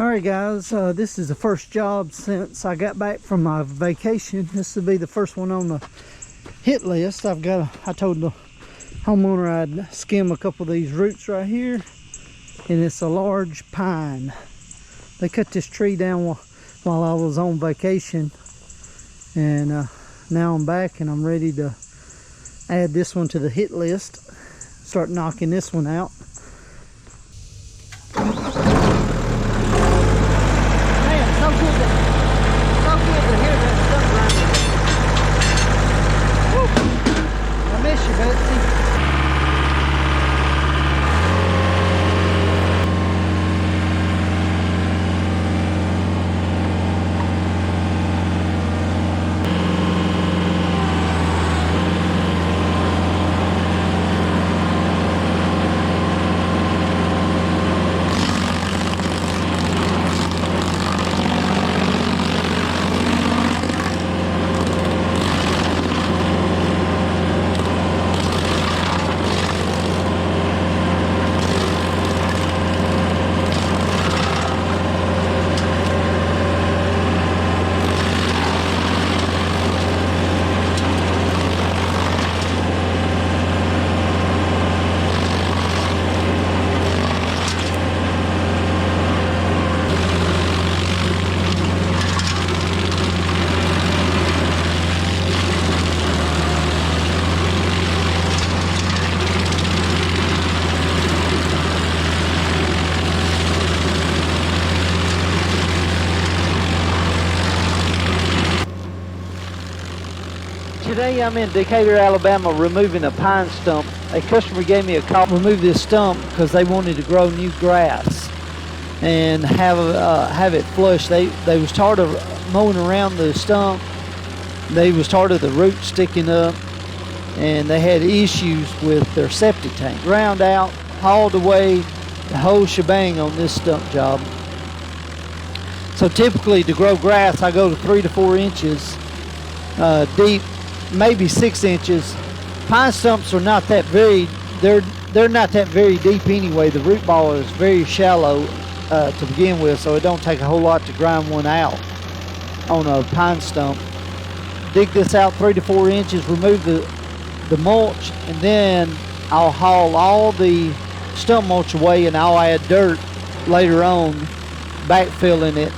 Alright guys, this is the first job since I got back from my vacation. This will be the first one on the hit list. I told the homeowner I'd skim a couple of these roots right here, and it's a large pine. They cut this tree down while I was on vacation, and now I'm back and I'm ready to add this one to the hit list. Start knocking this one out. Today I'm in Decatur, Alabama, removing a pine stump. A customer gave me a call to remove this stump because they wanted to grow new grass and have it flush. They was tired of mowing around the stump. They was tired of the roots sticking up, and they had issues with their septic tank. Ground out, hauled away, the whole shebang on this stump job. So typically to grow grass, I go to 3 to 4 inches deep, maybe 6 inches. Pine stumps are not that very, they're not that very deep anyway. The root ball is very shallow to begin with, so it don't take a whole lot to grind one out on a pine stump. Dig this out 3 to 4 inches, remove the mulch, and then I'll haul all the stump mulch away, and I'll add dirt later on, backfilling it.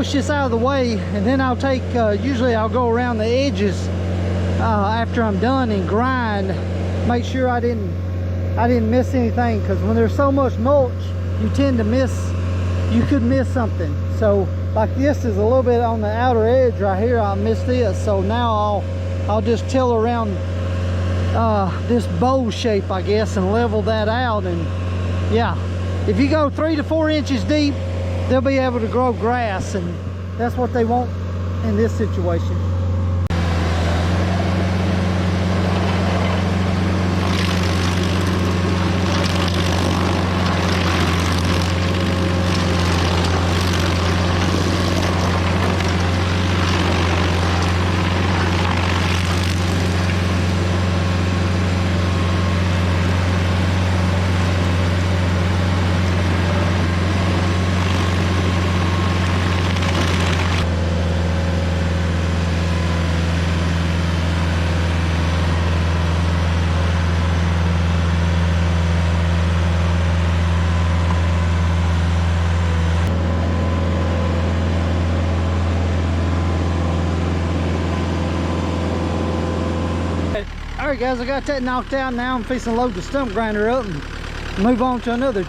push this out of the way, and then I'll take, usually I'll go around the edges after I'm done and grind, make sure I didn't miss anything, because when there's so much mulch, you tend to miss, you could miss something. So like this is a little bit on the outer edge right here, I missed this. So now I'll just till around this bowl shape, I guess, and level that out. And yeah, if you go 3 to 4 inches deep, they'll be able to grow grass, and that's what they want in this situation. Alright guys, I got that knocked out. Now I'm fixing to load the stump grinder up and move on to another.